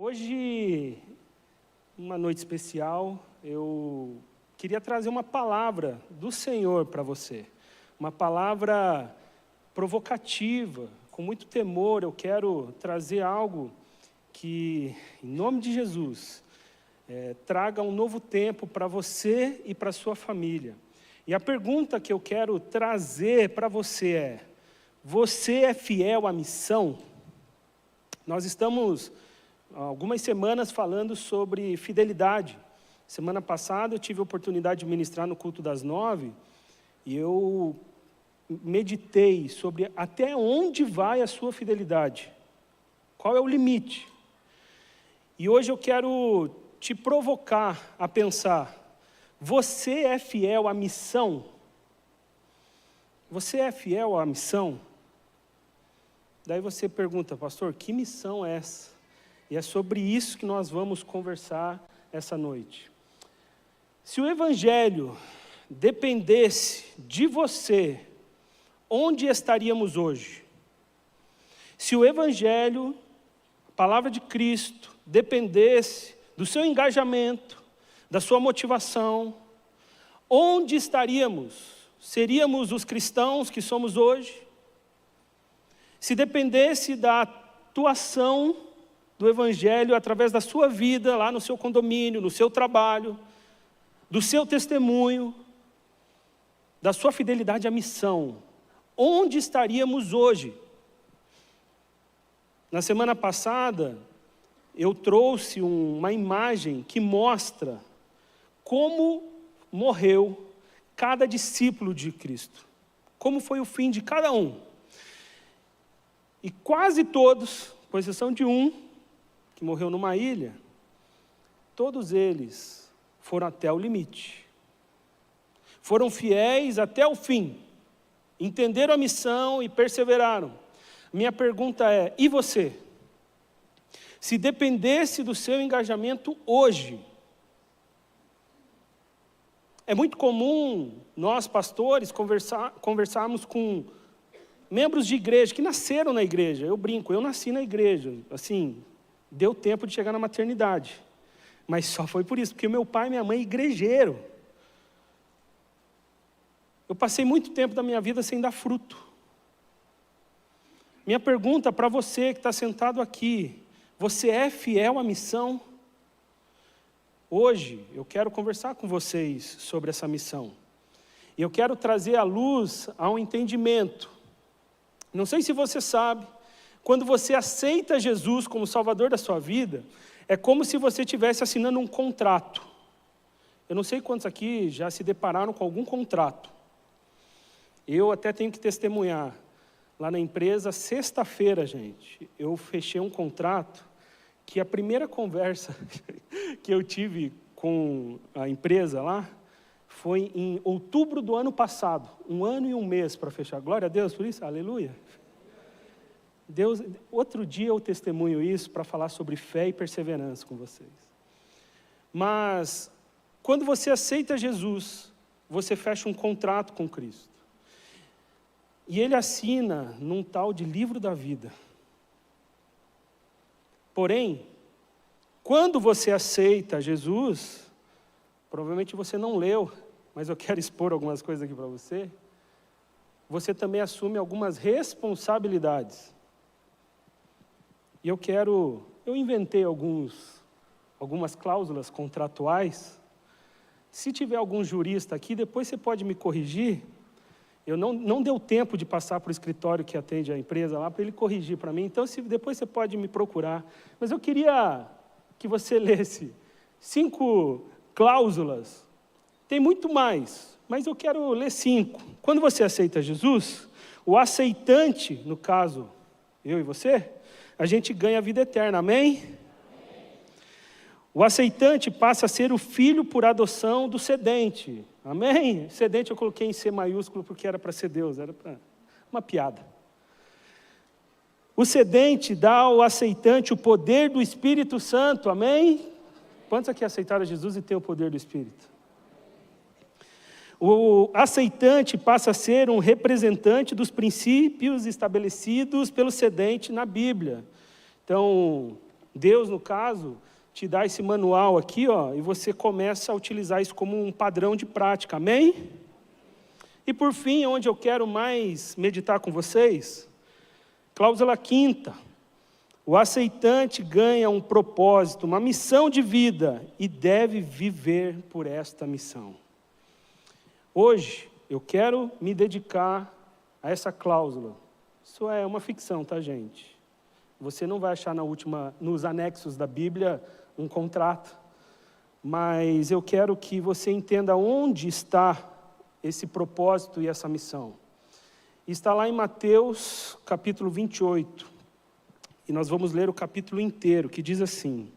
Hoje, uma noite especial, eu queria trazer uma palavra do Senhor para você. Uma palavra provocativa, com muito temor. Eu quero trazer algo que, em nome de Jesus, traga um novo tempo para você e para a sua família. E a pergunta que eu quero trazer para você é: você é fiel à missão? Nós estamos há algumas semanas falando sobre fidelidade. Semana passada eu tive a oportunidade de ministrar no culto das 9 e eu meditei sobre até onde vai a sua fidelidade. Qual é o limite? E hoje eu quero te provocar a pensar: você é fiel à missão? Você é fiel à missão? Daí você pergunta: pastor, que missão é essa? E é sobre isso que nós vamos conversar essa noite. Se o Evangelho dependesse de você, onde estaríamos hoje? Se o Evangelho, a palavra de Cristo, dependesse do seu engajamento, da sua motivação, onde estaríamos? Seríamos os cristãos que somos hoje? Se dependesse da atuação do Evangelho através da sua vida, lá no seu condomínio, no seu trabalho, do seu testemunho, da sua fidelidade à missão, onde estaríamos hoje? Na semana passada, eu trouxe uma imagem que mostra como morreu cada discípulo de Cristo, como foi o fim de cada um. E quase todos, com exceção de um, que morreu numa ilha, todos eles foram até o limite. Foram fiéis até o fim, entenderam a missão e perseveraram. Minha pergunta é: e você? Se dependesse do seu engajamento hoje, é muito comum nós, pastores, conversarmos com membros de igreja que nasceram na igreja. Eu brinco, eu nasci na igreja, assim, deu tempo de chegar na maternidade, mas só foi por isso, porque meu pai e minha mãe igrejeiro. Eu passei muito tempo da minha vida sem dar fruto. Minha pergunta para você que está sentado aqui: você é fiel à missão? Hoje eu quero conversar com vocês sobre essa missão. E eu quero trazer à luz a um entendimento. Não sei se você sabe, quando você aceita Jesus como Salvador da sua vida, é como se você estivesse assinando um contrato. Eu não sei quantos aqui já se depararam com algum contrato. Eu até tenho que testemunhar. Lá na empresa, sexta-feira, gente, eu fechei um contrato que a primeira conversa que eu tive com a empresa lá foi em outubro do ano passado. 1 ano e 1 mês para fechar. Glória a Deus por isso, aleluia. Deus, outro dia eu testemunho isso para falar sobre fé e perseverança com vocês. Mas, quando você aceita Jesus, você fecha um contrato com Cristo. E Ele assina num tal de livro da vida. Porém, quando você aceita Jesus, provavelmente você não leu, mas eu quero expor algumas coisas aqui para você. Você também assume algumas responsabilidades. E eu inventei algumas cláusulas contratuais. Se tiver algum jurista aqui, depois você pode me corrigir. Eu não deu tempo de passar para o escritório que atende a empresa lá, para ele corrigir para mim. Então, depois você pode me procurar. Mas eu queria que você lesse 5 cláusulas. Tem muito mais, mas eu quero ler 5. Quando você aceita Jesus, o aceitante, no caso, eu e você, a gente ganha a vida eterna, amém? O aceitante passa a ser o filho por adoção do cedente, amém? Cedente eu coloquei em C maiúsculo porque era para ser Deus, era para uma piada. O cedente dá ao aceitante o poder do Espírito Santo, amém? Quantos aqui aceitaram Jesus e têm o poder do Espírito? O aceitante passa a ser um representante dos princípios estabelecidos pelo cedente na Bíblia. Então, Deus, no caso, te dá esse manual aqui, ó, e você começa a utilizar isso como um padrão de prática, amém? E por fim, onde eu quero mais meditar com vocês, cláusula 5ª, o aceitante ganha um propósito, uma missão de vida e deve viver por esta missão. Hoje, eu quero me dedicar a essa cláusula. Isso é uma ficção, tá, gente? Você não vai achar nos anexos da Bíblia um contrato, mas eu quero que você entenda onde está esse propósito e essa missão. Está lá em Mateus, capítulo 28, e nós vamos ler o capítulo inteiro, que diz assim: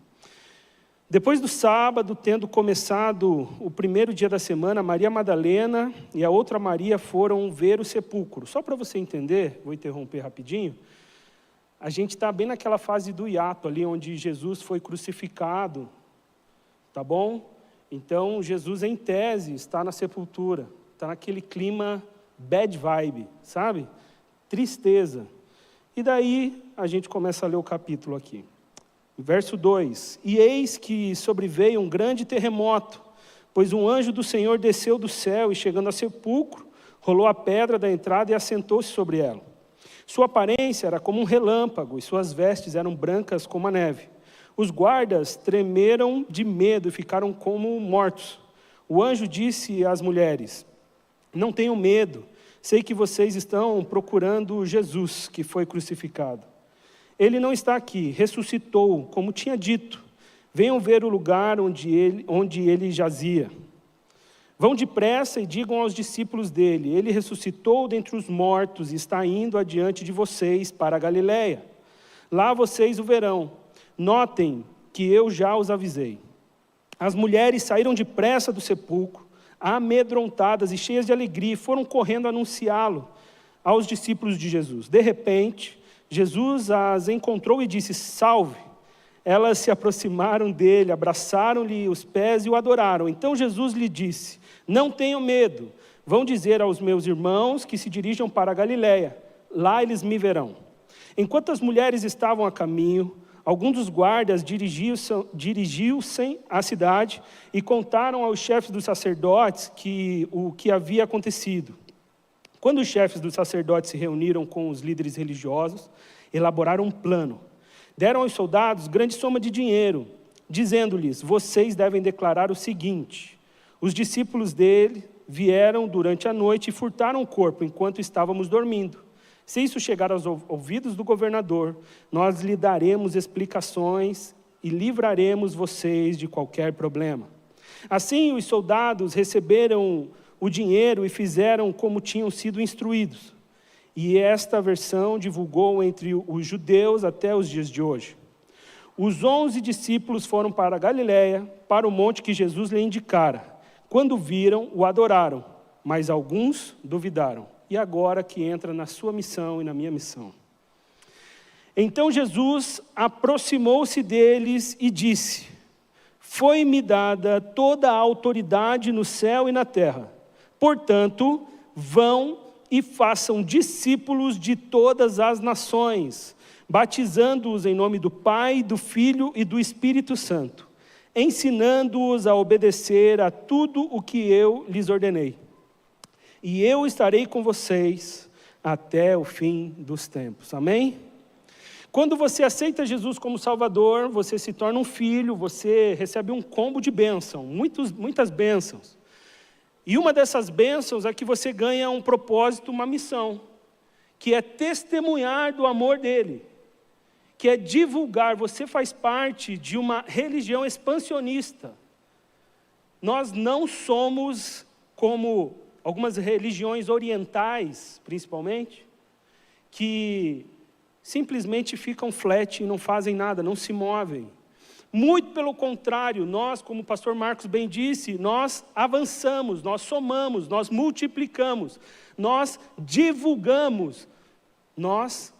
depois do sábado, tendo começado o primeiro dia da semana, Maria Madalena e a outra Maria foram ver o sepulcro. Só para você entender, vou interromper rapidinho, a gente está bem naquela fase do hiato ali, onde Jesus foi crucificado, tá bom? Então, Jesus, em tese, está na sepultura, está naquele clima bad vibe, sabe? Tristeza. E daí, a gente começa a ler o capítulo aqui. Verso 2: e eis que sobreveio um grande terremoto, pois um anjo do Senhor desceu do céu e, chegando ao sepulcro, rolou a pedra da entrada e assentou-se sobre ela. Sua aparência era como um relâmpago, e suas vestes eram brancas como a neve. Os guardas tremeram de medo e ficaram como mortos. O anjo disse às mulheres: não tenham medo, sei que vocês estão procurando Jesus, que foi crucificado. Ele não está aqui, ressuscitou, como tinha dito. Venham ver o lugar onde ele jazia. Vão depressa e digam aos discípulos dele: ele ressuscitou dentre os mortos e está indo adiante de vocês para a Galiléia. Lá vocês o verão. Notem que eu já os avisei. As mulheres saíram depressa do sepulcro, amedrontadas e cheias de alegria, e foram correndo anunciá-lo aos discípulos de Jesus. De repente, Jesus as encontrou e disse: salve! Elas se aproximaram dele, abraçaram-lhe os pés e o adoraram. Então Jesus lhe disse: não tenham medo, vão dizer aos meus irmãos que se dirijam para a Galiléia, lá eles me verão. Enquanto as mulheres estavam a caminho, alguns dos guardas dirigiu-se à cidade e contaram aos chefes dos sacerdotes o que havia acontecido. Quando os chefes dos sacerdotes se reuniram com os líderes religiosos, elaboraram um plano. Deram aos soldados grande soma de dinheiro, dizendo-lhes: vocês devem declarar o seguinte: os discípulos dele vieram durante a noite e furtaram o corpo enquanto estávamos dormindo. Se isso chegar aos ouvidos do governador, nós lhe daremos explicações e livraremos vocês de qualquer problema. Assim, os soldados receberam o dinheiro e fizeram como tinham sido instruídos. E esta versão divulgou entre os judeus até os dias de hoje. Os 11 discípulos foram para a Galiléia, para o monte que Jesus lhe indicara. Quando viram, o adoraram, mas alguns duvidaram. E agora que entra na sua missão e na minha missão. Então Jesus aproximou-se deles e disse: foi-me dada toda a autoridade no céu e na terra. Portanto, vão e façam discípulos de todas as nações, batizando-os em nome do Pai, do Filho e do Espírito Santo, ensinando-os a obedecer a tudo o que eu lhes ordenei. E eu estarei com vocês até o fim dos tempos. Amém? Quando você aceita Jesus como Salvador, você se torna um filho, você recebe um combo de bênção, muitas bênçãos. E uma dessas bênçãos é que você ganha um propósito, uma missão, que é testemunhar do amor dele, que é divulgar. Você faz parte de uma religião expansionista. Nós não somos como algumas religiões orientais, principalmente, que simplesmente ficam flat e não fazem nada, não se movem. Muito pelo contrário, nós, como o pastor Marcos bem disse, nós avançamos, nós somamos, nós multiplicamos, nós divulgamos, nós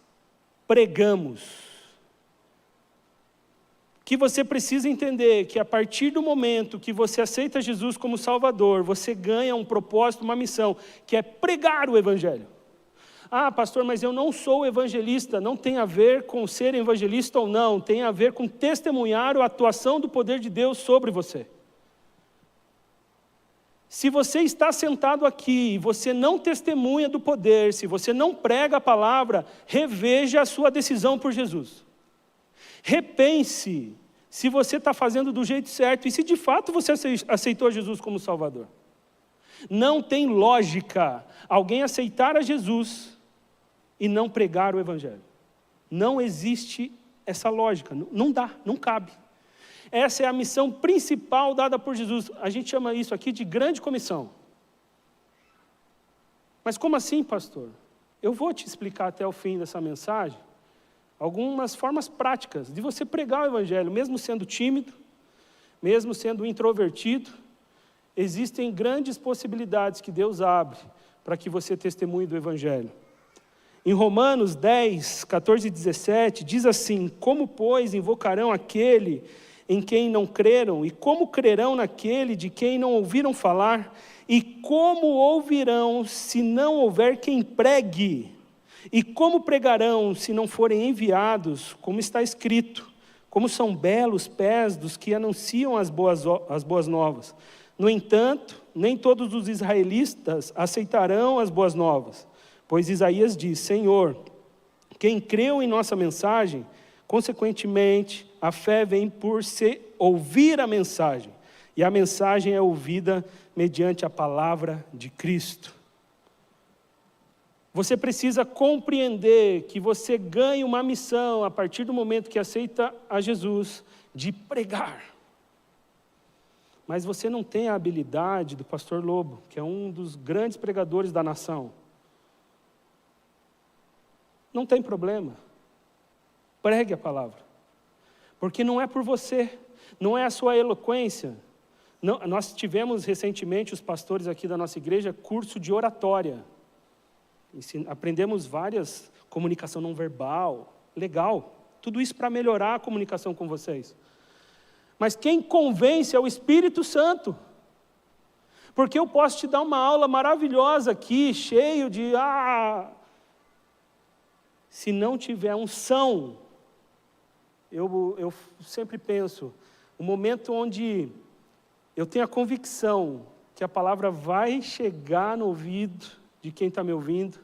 pregamos. Que você precisa entender que a partir do momento que você aceita Jesus como Salvador, você ganha um propósito, uma missão, que é pregar o Evangelho. Ah, pastor, mas eu não sou evangelista. Não tem a ver com ser evangelista ou não. Tem a ver com testemunhar a atuação do poder de Deus sobre você. Se você está sentado aqui e você não testemunha do poder, se você não prega a palavra, reveja a sua decisão por Jesus. Repense se você está fazendo do jeito certo e se de fato você aceitou Jesus como Salvador. Não tem lógica alguém aceitar a Jesus e não pregar o Evangelho. Não existe essa lógica, não dá, não cabe. Essa é a missão principal dada por Jesus. A gente chama isso aqui de grande comissão. Mas como assim, pastor? Eu vou te explicar até o fim dessa mensagem algumas formas práticas de você pregar o Evangelho, mesmo sendo tímido, mesmo sendo introvertido. Existem grandes possibilidades que Deus abre para que você testemunhe do Evangelho. Em Romanos 10, 14 e 17, diz assim: como, pois, invocarão aquele em quem não creram? E como crerão naquele de quem não ouviram falar? E como ouvirão se não houver quem pregue? E como pregarão se não forem enviados? Como está escrito: como são belos pés dos que anunciam as boas novas. No entanto, nem todos os israelitas aceitarão as boas novas. Pois Isaías diz: Senhor, quem creu em nossa mensagem, consequentemente, a fé vem por se ouvir a mensagem. E a mensagem é ouvida mediante a palavra de Cristo. Você precisa compreender que você ganha uma missão a partir do momento que aceita a Jesus de pregar. Mas você não tem a habilidade do pastor Lobo, que é um dos grandes pregadores da nação. Não tem problema. Pregue a palavra. Porque não é por você, não é a sua eloquência. Não, nós tivemos recentemente, os pastores aqui da nossa igreja, curso de oratória. Aprendemos várias, comunicação não verbal, legal. Tudo isso para melhorar a comunicação com vocês. Mas quem convence é o Espírito Santo. Porque eu posso te dar uma aula maravilhosa aqui, cheio de... Se não tiver unção, eu sempre penso, o momento onde eu tenho a convicção que a palavra vai chegar no ouvido de quem está me ouvindo,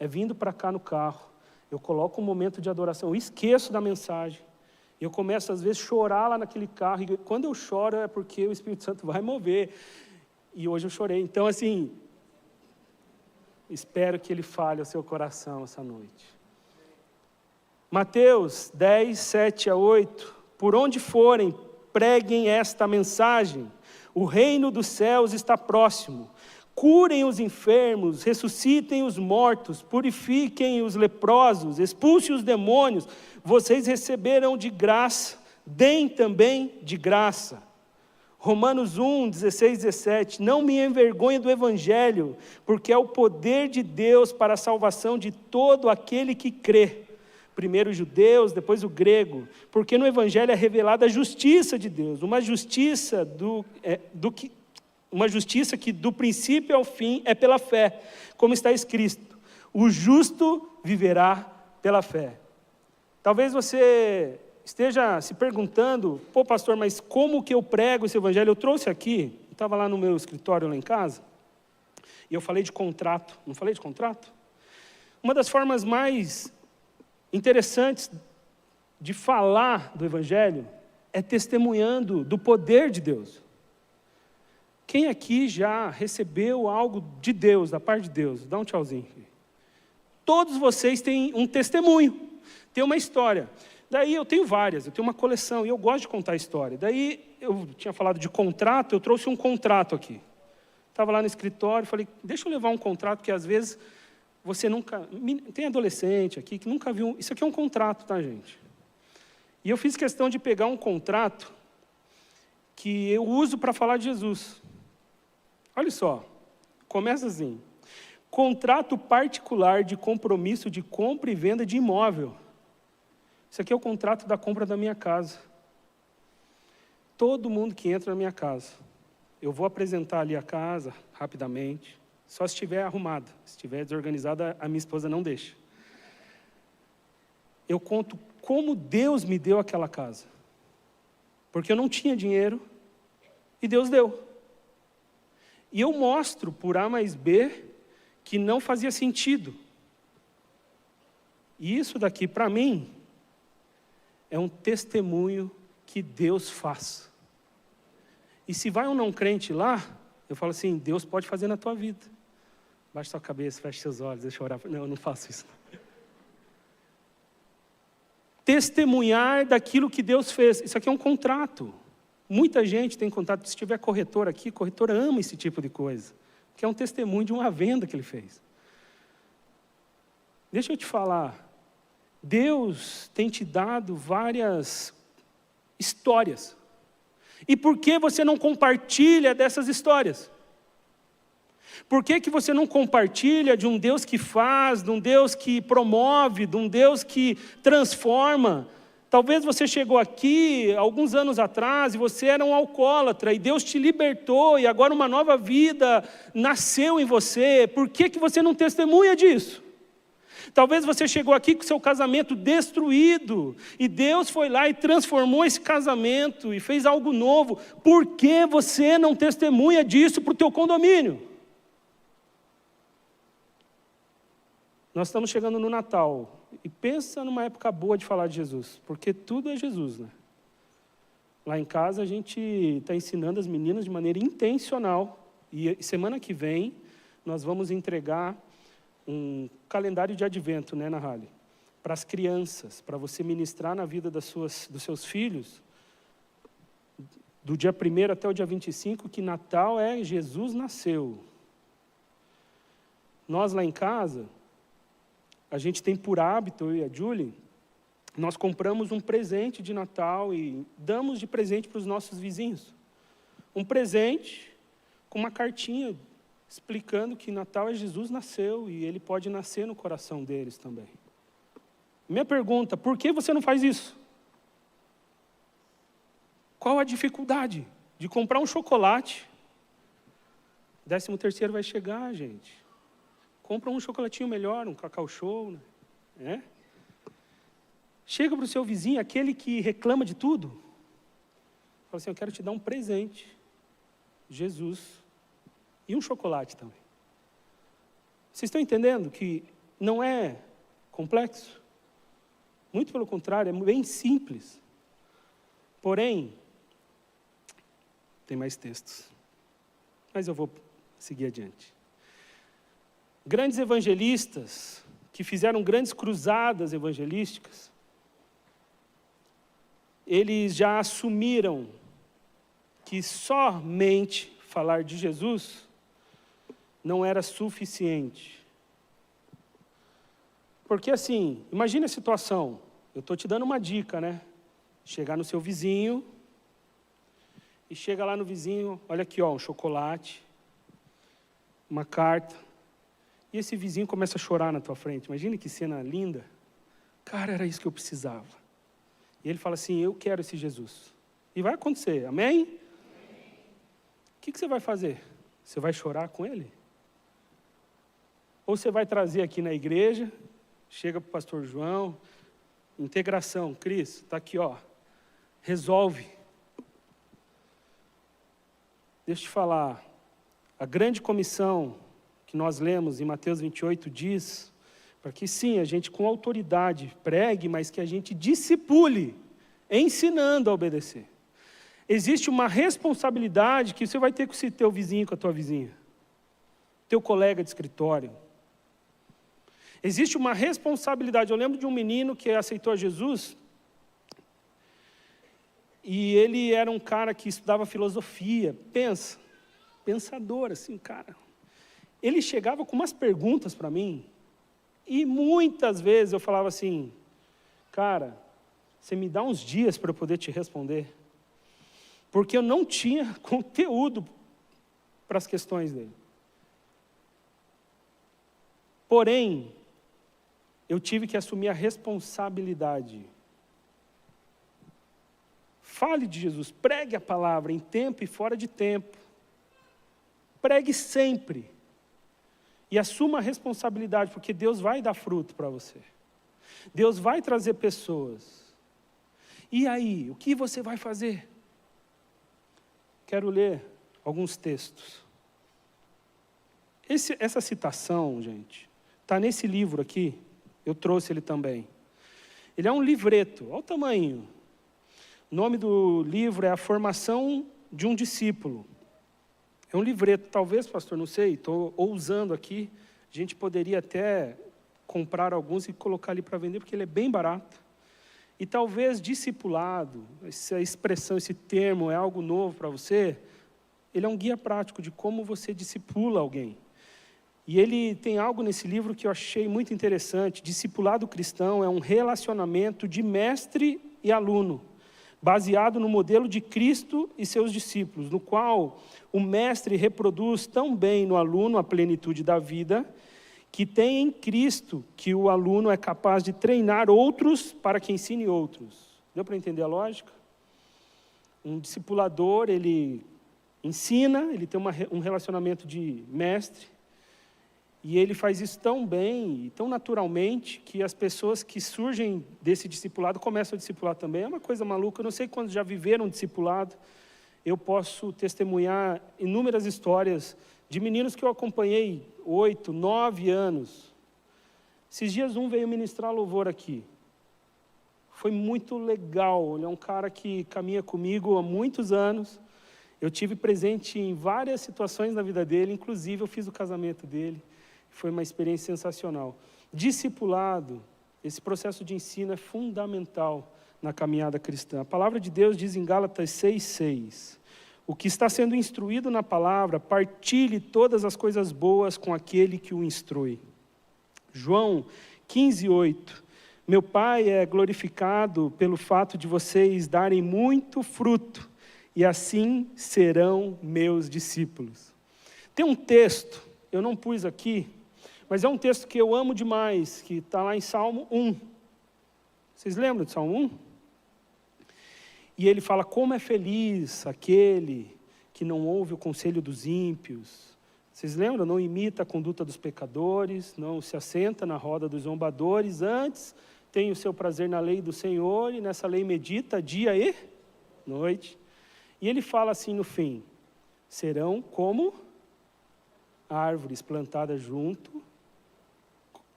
é vindo para cá no carro, eu coloco um momento de adoração, eu esqueço da mensagem, eu começo às vezes a chorar lá naquele carro, e quando eu choro é porque o Espírito Santo vai mover, e hoje eu chorei. Então assim, espero que ele fale ao seu coração essa noite. Mateus 10, 7 a 8, por onde forem, preguem esta mensagem, o reino dos céus está próximo, curem os enfermos, ressuscitem os mortos, purifiquem os leprosos, expulsem os demônios, vocês receberão de graça, deem também de graça. Romanos 1, 16, 17, não me envergonhe do Evangelho, porque é o poder de Deus para a salvação de todo aquele que crê. Primeiro os judeus, depois o grego, porque no Evangelho é revelada a justiça de Deus, uma justiça que do princípio ao fim é pela fé, como está escrito, o justo viverá pela fé. Talvez você esteja se perguntando, pô pastor, mas como que eu prego esse Evangelho? Eu trouxe aqui, eu estava lá no meu escritório lá em casa, e eu falei de contrato, não falei de contrato? Uma das formas mais interessantes de falar do Evangelho é testemunhando do poder de Deus. Quem aqui já recebeu algo de Deus, da parte de Deus? Dá um tchauzinho. Todos vocês têm um testemunho, tem uma história. Daí eu tenho várias, eu tenho uma coleção e eu gosto de contar história. Daí eu tinha falado de contrato, eu trouxe um contrato aqui. Estava lá no escritório, falei, deixa eu levar um contrato, porque às vezes você nunca... Tem adolescente aqui que nunca viu... Isso aqui é um contrato, tá, gente? E eu fiz questão de pegar um contrato que eu uso para falar de Jesus. Olha só, começa assim. Contrato particular de compromisso de compra e venda de imóvel. Isso aqui é o contrato da compra da minha casa. Todo mundo que entra na minha casa, eu vou apresentar ali a casa rapidamente, Só se estiver arrumado. Se estiver desorganizada, a minha esposa não deixa. Eu conto como Deus me deu aquela casa. Porque eu não tinha dinheiro e Deus deu. E eu mostro por A mais B que não fazia sentido. E isso daqui, para mim, é um testemunho que Deus faz. E se vai um não crente lá, eu falo assim, Deus pode fazer na tua vida. Baixa sua cabeça, fecha seus olhos, deixa eu orar. Não, eu não faço isso. Testemunhar daquilo que Deus fez. Isso aqui é um contrato. Muita gente tem contato. Se tiver corretor aqui, corretor ama esse tipo de coisa. Que é um testemunho de uma venda que ele fez. Deixa eu te falar. Deus tem te dado várias histórias. E por que você não compartilha dessas histórias? Por que você não compartilha de um Deus que faz, de um Deus que promove, de um Deus que transforma? Talvez você chegou aqui alguns anos atrás e você era um alcoólatra e Deus te libertou e agora uma nova vida nasceu em você. Por que você não testemunha disso? Talvez você chegou aqui com seu casamento destruído e Deus foi lá e transformou esse casamento e fez algo novo. Por que você não testemunha disso para o teu condomínio? Nós estamos chegando no Natal e pensa numa época boa de falar de Jesus, porque tudo é Jesus, né? Lá em casa a gente está ensinando as meninas de maneira intencional e semana que vem nós vamos entregar um calendário de advento, né, na Rally, para as crianças, para você ministrar na vida dos seus filhos, do dia 1º até o dia 25, que Natal é Jesus nasceu. Nós lá em casa, a gente tem por hábito, eu e a Julie, nós compramos um presente de Natal e damos de presente para os nossos vizinhos. Um presente com uma cartinha explicando que Natal é Jesus nasceu e Ele pode nascer no coração deles também. Minha pergunta, por que você não faz isso? Qual a dificuldade de comprar um chocolate? 13º vai chegar, gente. Compra um chocolatinho melhor, um Cacau Show, né? Chega para o seu vizinho, aquele que reclama de tudo. Fala assim, eu quero te dar um presente. Jesus. E um chocolate também. Vocês estão entendendo que não é complexo? Muito pelo contrário, é bem simples. Porém, tem mais textos. Mas eu vou seguir adiante. Grandes evangelistas, que fizeram grandes cruzadas evangelísticas, eles já assumiram que somente falar de Jesus não era suficiente. Porque assim, imagine a situação, eu estou te dando uma dica, né? Chegar no seu vizinho, e chega lá no vizinho, olha aqui, ó, um chocolate, uma carta, e esse vizinho começa a chorar na tua frente. Imagine que cena linda. Cara, era isso que eu precisava. E ele fala assim, eu quero esse Jesus. E vai acontecer, amém? O que você vai fazer? Você vai chorar com ele? Ou você vai trazer aqui na igreja, chega para o pastor João, integração, Cris, está aqui, ó, resolve. Deixa eu te falar, a grande comissão que nós lemos em Mateus 28 diz, para que sim, a gente com autoridade pregue, mas que a gente discipule, ensinando a obedecer. Existe uma responsabilidade que você vai ter com o teu vizinho, com a tua vizinha, teu colega de escritório. Existe uma responsabilidade. Eu lembro de um menino que aceitou a Jesus, e ele era um cara que estudava filosofia, pensador, assim, cara. Ele chegava com umas perguntas para mim, e muitas vezes eu falava assim, cara, você me dá uns dias para eu poder te responder, porque eu não tinha conteúdo para as questões dele. Porém, eu tive que assumir a responsabilidade. Fale de Jesus, pregue a palavra em tempo e fora de tempo. Pregue sempre. E assuma a responsabilidade, porque Deus vai dar fruto para você. Deus vai trazer pessoas. E aí, o que você vai fazer? Quero ler alguns textos. Essa citação, gente, está nesse livro aqui. Eu trouxe ele também. Ele é um livreto, olha o tamanho. O nome do livro é A Formação de um Discípulo. É um livreto, talvez, pastor, não sei, estou ousando aqui. A gente poderia até comprar alguns e colocar ali para vender, porque ele é bem barato. E talvez discipulado, essa expressão, esse termo é algo novo para você. Ele é um guia prático de como você discipula alguém. E ele tem algo nesse livro que eu achei muito interessante. Discipulado cristão é um relacionamento de mestre e aluno, baseado no modelo de Cristo e seus discípulos, no qual o mestre reproduz tão bem no aluno a plenitude da vida, que tem em Cristo que o aluno é capaz de treinar outros para que ensine outros. Deu para entender a lógica? Um discipulador, ele ensina, ele tem um relacionamento de mestre, e ele faz isso tão bem e tão naturalmente que as pessoas que surgem desse discipulado começam a discipular também. É uma coisa maluca, eu não sei quantos já viveram discipulado. Eu posso testemunhar inúmeras histórias de meninos que eu acompanhei 8, 9 anos. Esses dias um veio ministrar louvor aqui. Foi muito legal, ele é um cara que caminha comigo há muitos anos. Eu tive presente em várias situações na vida dele, inclusive eu fiz o casamento dele. Foi uma experiência sensacional. Discipulado, esse processo de ensino é fundamental na caminhada cristã. A palavra de Deus diz em Gálatas 6:6, o que está sendo instruído na palavra, partilhe todas as coisas boas com aquele que o instrui. João 15:8, meu Pai é glorificado pelo fato de vocês darem muito fruto, e assim serão meus discípulos. Tem um texto, eu não pus aqui, mas é um texto que eu amo demais, que está lá em Salmo 1. Vocês lembram de Salmo 1? E ele fala, como é feliz aquele que não ouve o conselho dos ímpios. Vocês lembram? Não imita a conduta dos pecadores, não se assenta na roda dos zombadores, antes tem o seu prazer na lei do Senhor, e nessa lei medita dia e noite. E ele fala assim no fim, serão como árvores plantadas junto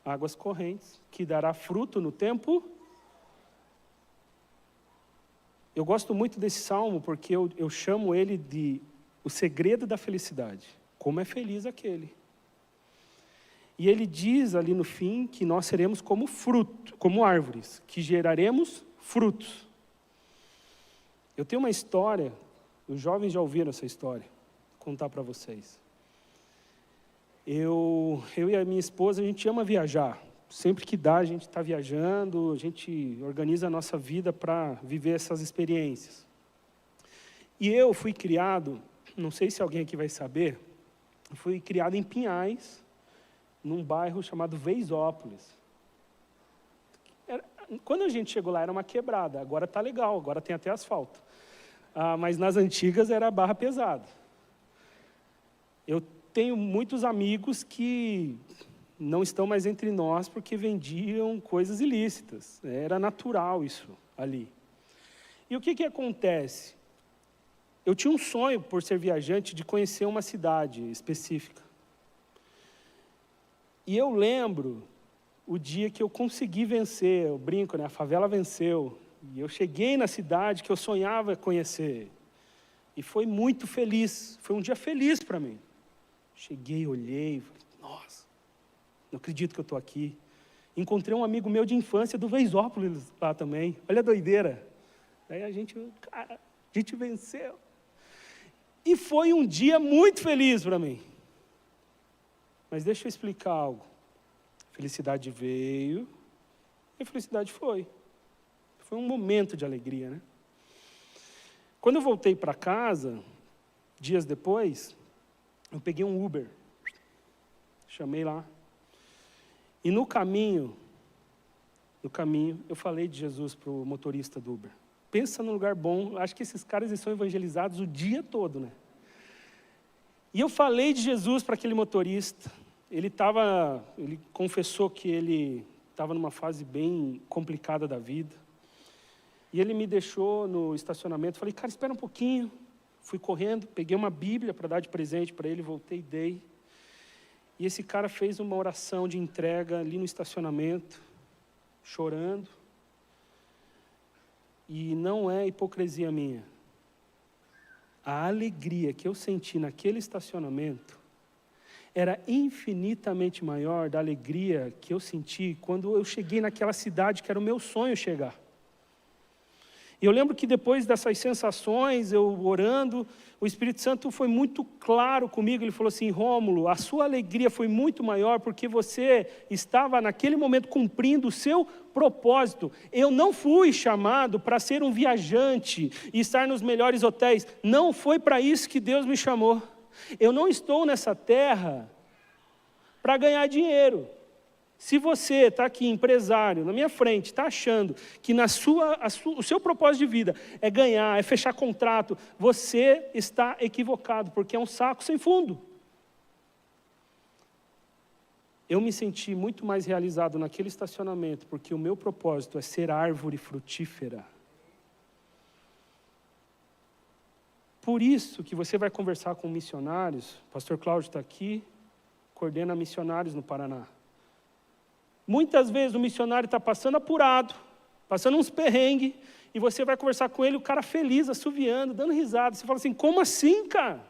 águas correntes, que dará fruto no tempo. Eu gosto muito desse salmo, porque eu chamo ele de o segredo da felicidade. Como é feliz aquele. E ele diz ali no fim que nós seremos como fruto, como árvores, que geraremos frutos. Eu tenho uma história, os jovens já ouviram essa história, vou contar para vocês. Eu e a minha esposa, a gente ama viajar. Sempre que dá, a gente está viajando, a gente organiza a nossa vida para viver essas experiências. E eu fui criado, não sei se alguém aqui vai saber, fui criado em Pinhais, num bairro chamado Veisópolis. Quando a gente chegou lá, era uma quebrada, agora está legal, agora tem até asfalto. Mas nas antigas era barra pesada. Eu tenho muitos amigos que não estão mais entre nós porque vendiam coisas ilícitas. Era natural isso ali. E o que acontece? Eu tinha um sonho, por ser viajante, de conhecer uma cidade específica. E eu lembro o dia que eu consegui vencer, eu brinco, né? A favela venceu. E eu cheguei na cidade que eu sonhava conhecer. E foi muito feliz, foi um dia feliz para mim. Cheguei, olhei, falei, nossa, não acredito que eu estou aqui. Encontrei um amigo meu de infância do Veisópolis lá também. Olha a doideira. Aí a gente venceu. E foi um dia muito feliz para mim. Mas deixa eu explicar algo. A felicidade veio e a felicidade foi. Foi um momento de alegria, né? Quando eu voltei para casa, dias depois, eu peguei um Uber, chamei lá, e no caminho, eu falei de Jesus para o motorista do Uber. Pensa num lugar bom, acho que esses caras eles são evangelizados o dia todo, né? E eu falei de Jesus para aquele motorista, ele confessou que ele estava numa fase bem complicada da vida. E ele me deixou no estacionamento. Falei, cara, espera um pouquinho. Fui correndo, peguei uma Bíblia para dar de presente para ele, voltei e dei. E esse cara fez uma oração de entrega ali no estacionamento, chorando. E não é hipocrisia minha. A alegria que eu senti naquele estacionamento era infinitamente maior da alegria que eu senti quando eu cheguei naquela cidade que era o meu sonho chegar. E eu lembro que depois dessas sensações, eu orando, o Espírito Santo foi muito claro comigo. Ele falou assim, Rômulo, a sua alegria foi muito maior porque você estava naquele momento cumprindo o seu propósito. Eu não fui chamado para ser um viajante e estar nos melhores hotéis. Não foi para isso que Deus me chamou. Eu não estou nessa terra para ganhar dinheiro. Se você está aqui, empresário, na minha frente, está achando que o seu propósito de vida é ganhar, é fechar contrato, você está equivocado, porque é um saco sem fundo. Eu me senti muito mais realizado naquele estacionamento, porque o meu propósito é ser árvore frutífera. Por isso que você vai conversar com missionários, o pastor Cláudio está aqui, coordena missionários no Paraná. Muitas vezes o missionário está passando apurado, passando uns perrengues, e você vai conversar com ele, o cara feliz, assoviando, dando risada. Você fala assim, como assim, cara?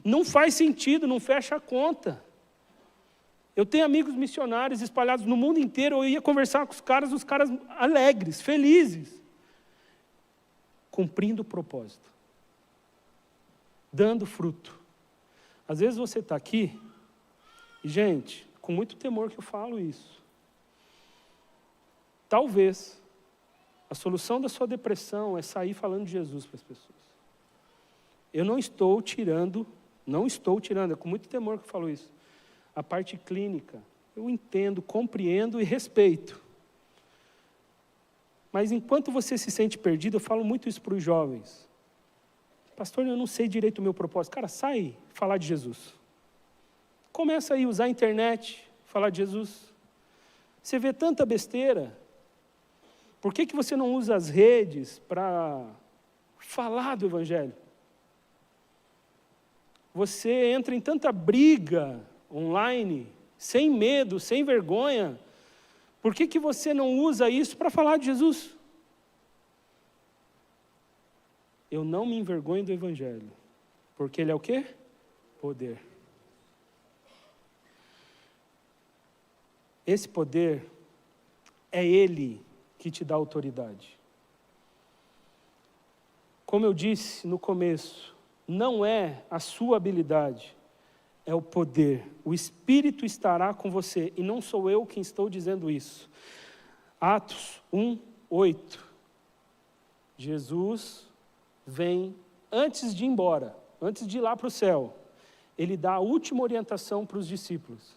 Não faz sentido, não fecha a conta. Eu tenho amigos missionários espalhados no mundo inteiro, eu ia conversar com os caras alegres, felizes, cumprindo o propósito, dando fruto. Às vezes você está aqui, e gente, com muito temor que eu falo isso, talvez a solução da sua depressão é sair falando de Jesus para as pessoas. Eu não estou tirando, é com muito temor que eu falo isso. A parte clínica, eu entendo, compreendo e respeito. Mas enquanto você se sente perdido, eu falo muito isso para os jovens. Pastor, eu não sei direito o meu propósito. Cara, sai falar de Jesus. Começa aí a usar a internet, falar de Jesus. Você vê tanta besteira. Por que você não usa as redes para falar do Evangelho? Você entra em tanta briga online, sem medo, sem vergonha. Por que você não usa isso para falar de Jesus? Eu não me envergonho do Evangelho, porque ele é o quê? Poder. Esse poder é ele que te dá autoridade. Como eu disse no começo, não é a sua habilidade, é o poder. O Espírito estará com você, e não sou eu quem estou dizendo isso. Atos 1:8. Jesus vem, antes de ir embora, antes de ir lá para o céu, ele dá a última orientação para os discípulos.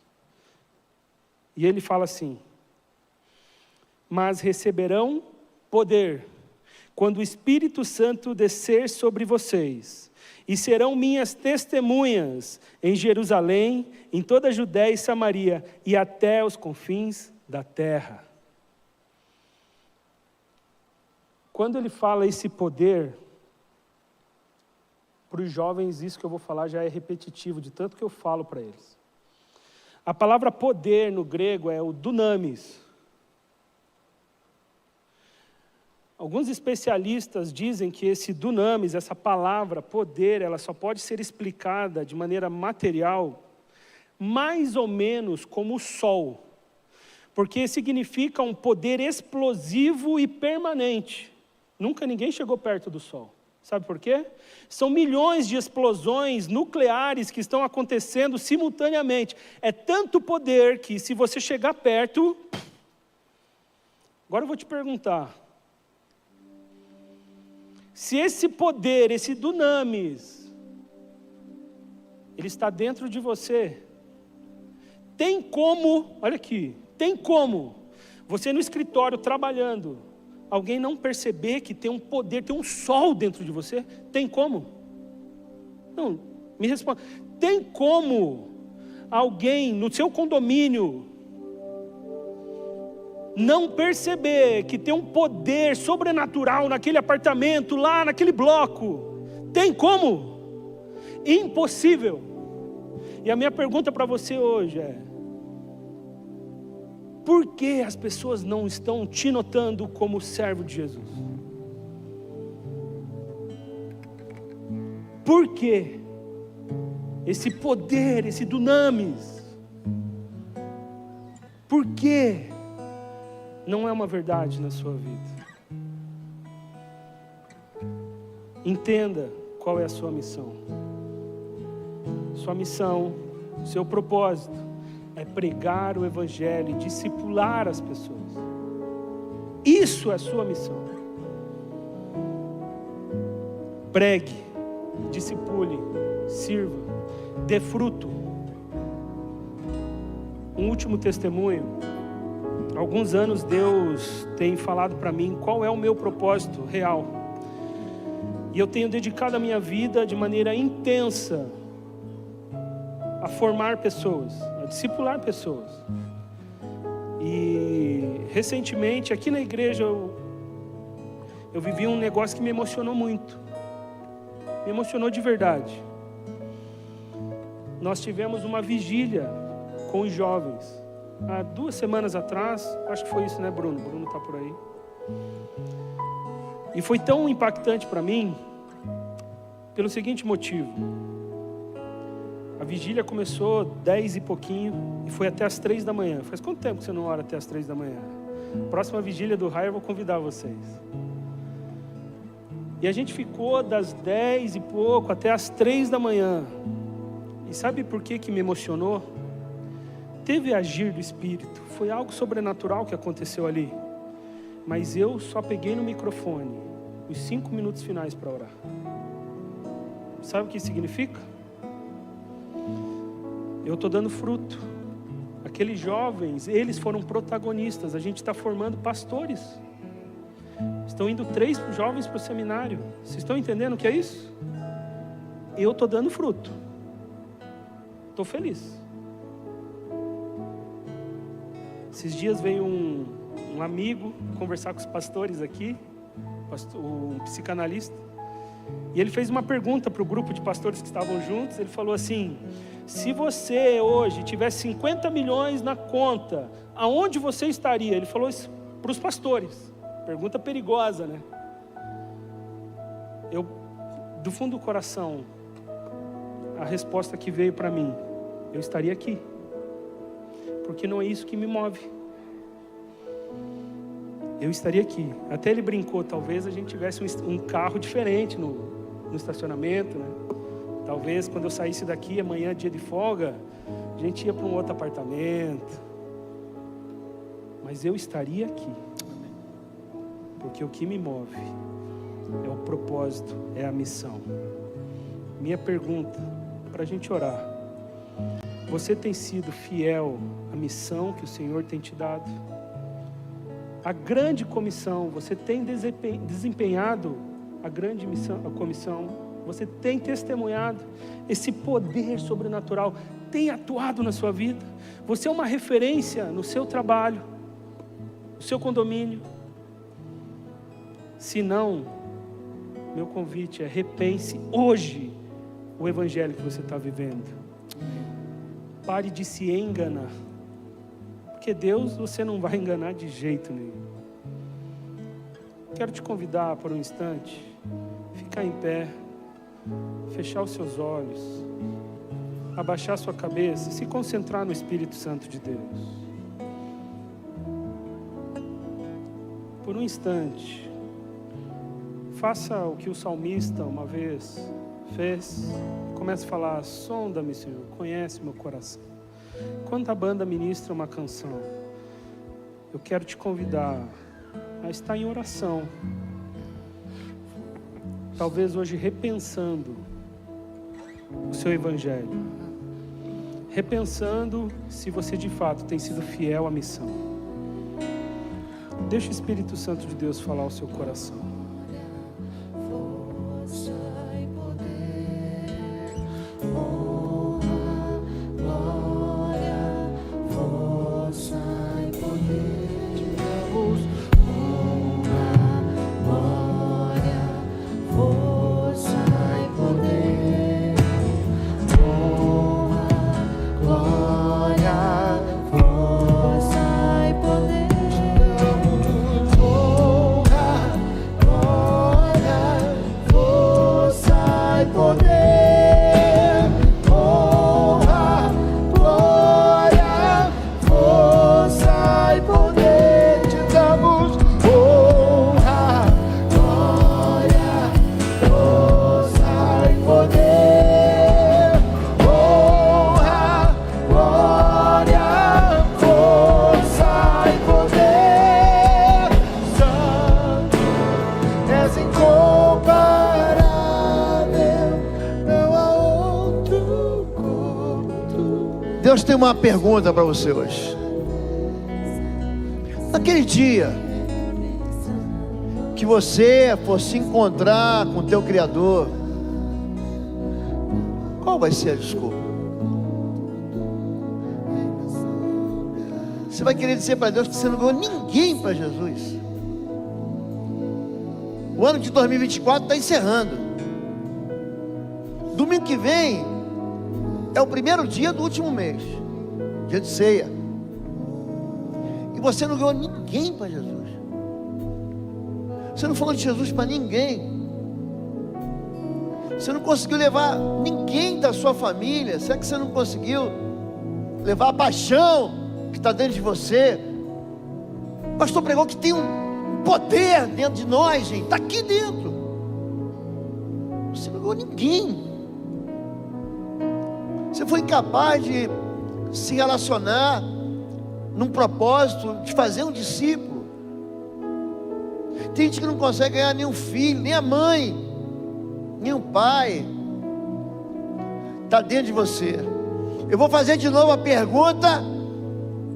E ele fala assim, mas receberão poder, quando o Espírito Santo descer sobre vocês, e serão minhas testemunhas em Jerusalém, em toda a Judéia e Samaria, e até os confins da terra. Quando ele fala esse poder, para os jovens, isso que eu vou falar já é repetitivo, de tanto que eu falo para eles. A palavra poder no grego é o dunamis. Alguns especialistas dizem que esse dunamis, essa palavra poder, ela só pode ser explicada de maneira material, mais ou menos como o sol, porque significa um poder explosivo e permanente. Nunca ninguém chegou perto do sol. Sabe por quê? São milhões de explosões nucleares que estão acontecendo simultaneamente. É tanto poder que, se você chegar perto... Agora eu vou te perguntar. Se esse poder, esse dunamis, ele está dentro de você, tem como, olha aqui, tem como você no escritório trabalhando, alguém não perceber que tem um poder, tem um sol dentro de você? Tem como? Não, me responda. Tem como alguém no seu condomínio não perceber que tem um poder sobrenatural naquele apartamento, lá naquele bloco, tem como? Impossível. E a minha pergunta para você hoje é: por que as pessoas não estão te notando como servo de Jesus? Por que esse poder, esse dunamis? Por que não é uma verdade na sua vida? Entenda qual é a sua missão. Sua missão, seu propósito é pregar o Evangelho e discipular as pessoas. Isso é a sua missão. Pregue, discipule, sirva, dê fruto. Um último testemunho. Há alguns anos Deus tem falado para mim qual é o meu propósito real. E eu tenho dedicado a minha vida de maneira intensa a formar pessoas, a discipular pessoas. E recentemente aqui na igreja eu vivi um negócio que me emocionou muito. Me emocionou de verdade. Nós tivemos uma vigília com os jovens há 2 semanas atrás, acho que foi isso, né, Bruno? Bruno está por aí. E foi tão impactante para mim, pelo seguinte motivo. A vigília começou 10 e pouquinho e foi até as 3 da manhã. Faz quanto tempo que você não ora até as 3 da manhã? Próxima vigília do raio eu vou convidar vocês. E a gente ficou das 10 e pouco até as 3 da manhã. E sabe por que me emocionou? Teve agir do Espírito, foi algo sobrenatural que aconteceu ali. Mas eu só peguei no microfone os 5 minutos finais para orar. Sabe o que significa? Eu estou dando fruto. Aqueles jovens, eles foram protagonistas. A gente está formando pastores. Estão indo 3 jovens para o seminário. Vocês estão entendendo o que é isso? Eu estou dando fruto. Estou feliz. Esses dias veio um amigo conversar com os pastores aqui, um psicanalista, e ele fez uma pergunta para o grupo de pastores que estavam juntos. Ele falou assim: se você hoje tivesse 50 milhões na conta, aonde você estaria? Ele falou isso para os pastores. Pergunta perigosa, né? Eu, do fundo do coração, a resposta que veio para mim: eu estaria aqui. Porque não é isso que me move. Eu estaria aqui. Até ele brincou, talvez a gente tivesse um carro diferente no estacionamento, né? Talvez quando eu saísse daqui, amanhã, dia de folga, a gente ia para um outro apartamento. Mas eu estaria aqui. Porque o que me move é o propósito, é a missão. Minha pergunta, para a gente orar: você tem sido fiel à missão que o Senhor tem te dado? A grande comissão, você tem desempenhado a grande missão, a comissão? Você tem testemunhado esse poder sobrenatural? Tem atuado na sua vida? Você é uma referência no seu trabalho, no seu condomínio? Se não, meu convite é: repense hoje o evangelho que você está vivendo. Pare de se enganar, porque Deus você não vai enganar de jeito nenhum. Quero te convidar por um instante, ficar em pé, fechar os seus olhos, abaixar sua cabeça e se concentrar no Espírito Santo de Deus. Por um instante, faça o que o salmista uma vez fez. Comece a falar: sonda-me, Senhor, conhece meu coração. Quando a banda ministra uma canção, eu quero te convidar a estar em oração. Talvez hoje repensando o seu evangelho. Repensando se você de fato tem sido fiel à missão. Deixa o Espírito Santo de Deus falar ao seu coração. Honra, glória. Deus tem uma pergunta para você hoje. Naquele dia que você for se encontrar com o teu Criador, qual vai ser a desculpa? Você vai querer dizer para Deus que você não ganhou ninguém para Jesus. O ano de 2024 está encerrando. Domingo que vem é o primeiro dia do último mês, dia de ceia. E você não ganhou ninguém para Jesus. Você não falou de Jesus para ninguém. Você não conseguiu levar ninguém da sua família. Será que você não conseguiu levar a paixão que está dentro de você? O pastor pregou que tem um poder dentro de nós, gente. Está aqui dentro. Você não ganhou ninguém. Você foi incapaz de se relacionar num propósito de fazer um discípulo. Tem gente que não consegue ganhar nem um filho, nem a mãe, nem o pai. Está dentro de você. Eu vou fazer de novo a pergunta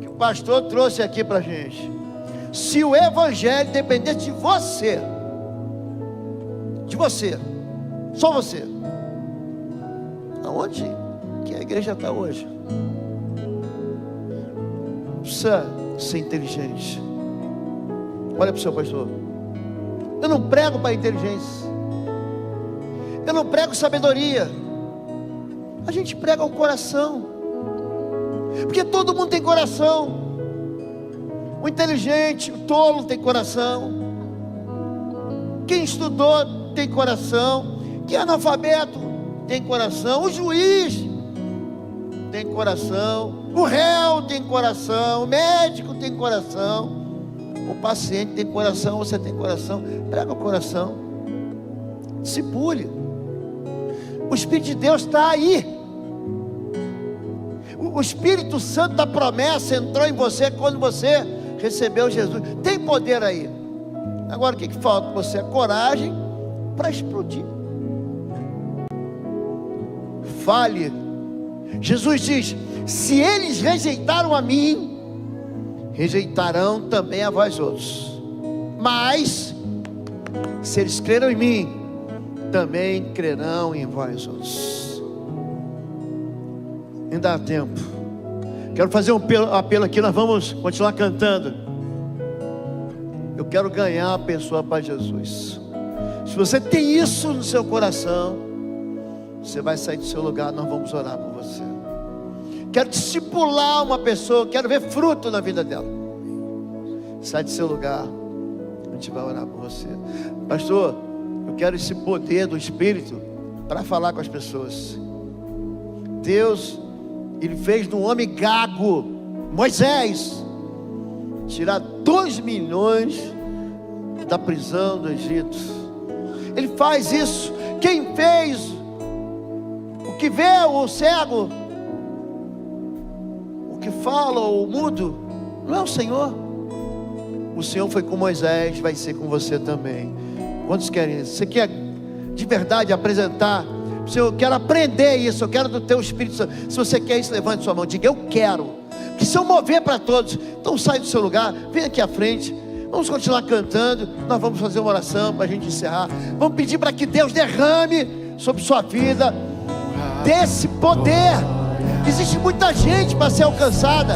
que o pastor trouxe aqui para a gente. Se o evangelho dependesse de você, só você, aonde que a igreja está hoje? Precisa ser inteligente. Olha para o seu pastor. Eu não prego para inteligência, eu não prego sabedoria, a gente prega o coração, porque todo mundo tem coração. O inteligente, o tolo tem coração, quem estudou tem coração, quem é analfabeto tem coração, o juiz tem coração, o réu tem coração, o médico tem coração, o paciente tem coração, você tem coração. Prega o coração, discipule. O Espírito de Deus está aí. O Espírito Santo da promessa entrou em você quando você recebeu Jesus. Tem poder aí. Agora o que falta para você? A coragem para explodir. Fale. Jesus diz: se eles rejeitaram a mim, rejeitarão também a vós outros. Mas se eles creram em mim, também crerão em vós outros. Ainda há tempo. Quero fazer um apelo aqui. Nós vamos continuar cantando. Eu quero ganhar a pessoa para Jesus. Se você tem isso no seu coração, você vai sair do seu lugar. Nós vamos orar por você. Quero discipular uma pessoa, quero ver fruto na vida dela. Sai do seu lugar, a gente vai orar por você. Pastor, eu quero esse poder do Espírito para falar com as pessoas. Deus, Ele fez de um homem gago, Moisés, tirar 2 milhões da prisão do Egito. Ele faz isso. Quem fez o que vê o cego, que fala o mudo, não é o Senhor. O Senhor foi com Moisés, vai ser com você também. Quantos querem isso? Você quer de verdade apresentar? Senhor, eu quero aprender isso, eu quero do teu Espírito Santo. Se você quer isso, levante sua mão, diga: eu quero. Que se eu mover para todos, então sai do seu lugar, vem aqui à frente. Vamos continuar cantando. Nós vamos fazer uma oração para a gente encerrar. Vamos pedir para que Deus derrame sobre sua vida desse poder. Existe muita gente para ser alcançada.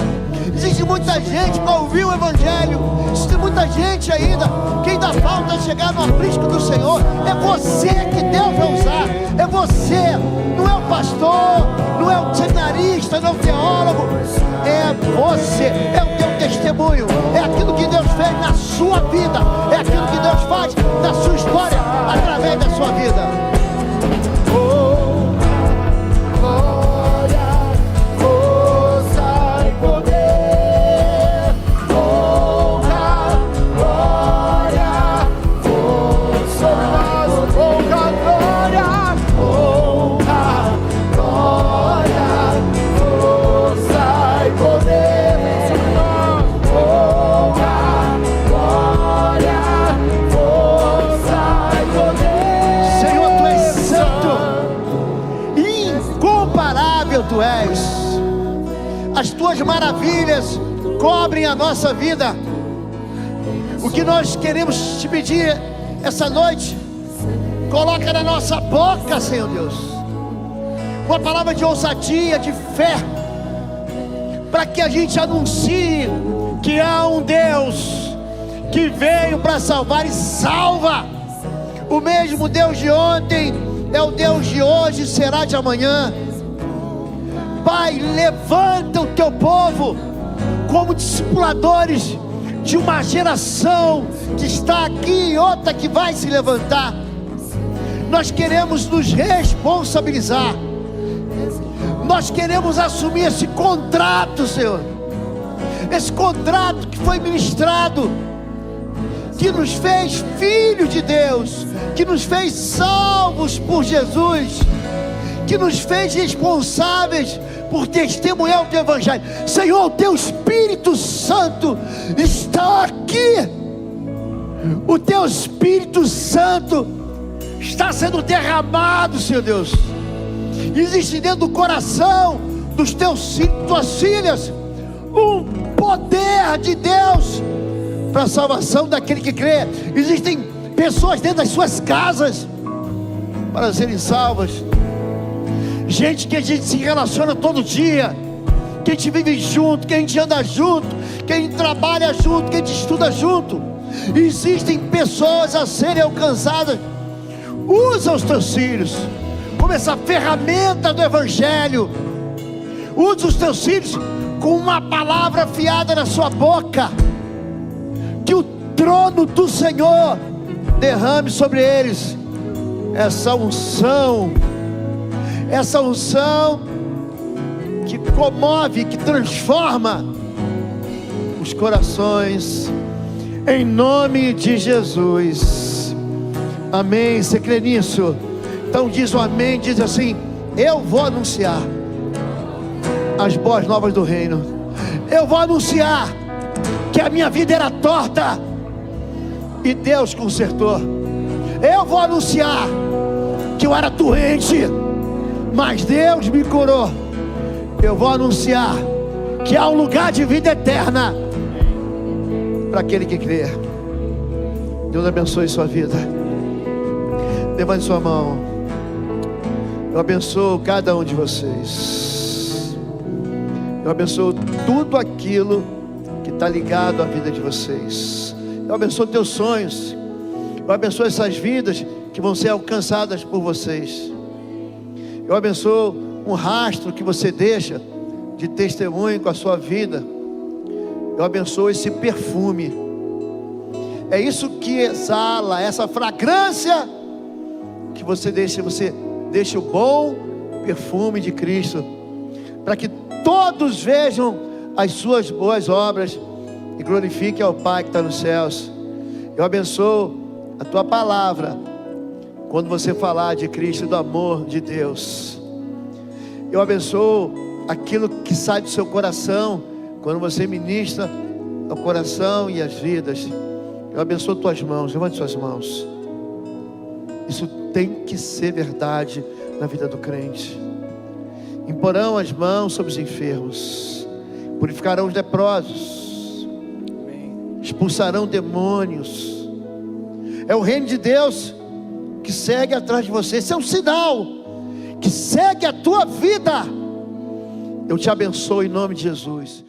Existe muita gente para ouvir o Evangelho. Existe muita gente ainda que ainda falta chegar no aprisco do Senhor. É você que Deus vai usar. É você. Não é o pastor, não é o seminarista, não é o teólogo. É você. É o teu testemunho. É aquilo que Deus fez na sua vida. É aquilo que Deus faz na sua história através da sua vida. Tu és as tuas maravilhas cobrem a nossa vida. O que nós queremos te pedir essa noite, coloca na nossa boca, Senhor Deus, uma palavra de ousadia, de fé, para que a gente anuncie que há um Deus que veio para salvar e salva. O mesmo Deus de ontem é o Deus de hoje e será de amanhã. Pai, levanta o teu povo como discipuladores de uma geração que está aqui e outra que vai se levantar. Nós queremos nos responsabilizar. Nós queremos assumir esse contrato, Senhor. Esse contrato que foi ministrado, que nos fez filhos de Deus, que nos fez salvos por Jesus, que nos fez responsáveis por testemunhar o teu evangelho. Senhor, o teu Espírito Santo está aqui. O teu Espírito Santo está sendo derramado, Senhor Deus. Existe dentro do coração dos tuas filhas um poder de Deus para a salvação daquele que crê. Existem pessoas dentro das suas casas para serem salvas. Gente que a gente se relaciona todo dia, que a gente vive junto, que a gente anda junto, que a gente trabalha junto, que a gente estuda junto. Existem pessoas a serem alcançadas. Usa os teus filhos como essa ferramenta do Evangelho. Usa os teus filhos com uma palavra afiada na sua boca. Que o trono do Senhor derrame sobre eles essa unção que comove, que transforma os corações, em nome de Jesus. Amém. Você crê nisso? Então diz um amém, diz assim: eu vou anunciar as boas novas do reino. Eu vou anunciar que a minha vida era torta e Deus consertou. Eu vou anunciar que eu era doente, mas Deus me curou. Eu vou anunciar que há um lugar de vida eterna para aquele que crê. Deus abençoe sua vida. Levante sua mão. Eu abençoo cada um de vocês. Eu abençoo tudo aquilo que está ligado à vida de vocês. Eu abençoo teus sonhos. Eu abençoo essas vidas que vão ser alcançadas por vocês. Eu abençoo um rastro que você deixa de testemunho com a sua vida. Eu abençoo esse perfume. É isso que exala, essa fragrância que você deixa o bom perfume de Cristo, para que todos vejam as suas boas obras e glorifiquem ao Pai que está nos céus. Eu abençoo a tua palavra quando você falar de Cristo e do amor de Deus. Eu abençoo aquilo que sai do seu coração quando você ministra ao coração e às vidas. Eu abençoo tuas mãos. Levante suas mãos. Isso tem que ser verdade na vida do crente. Imporão as mãos sobre os enfermos, purificarão os leprosos, expulsarão demônios. É o reino de Deus que segue atrás de você. Esse é um sinal que segue a tua vida. Eu te abençoo em nome de Jesus.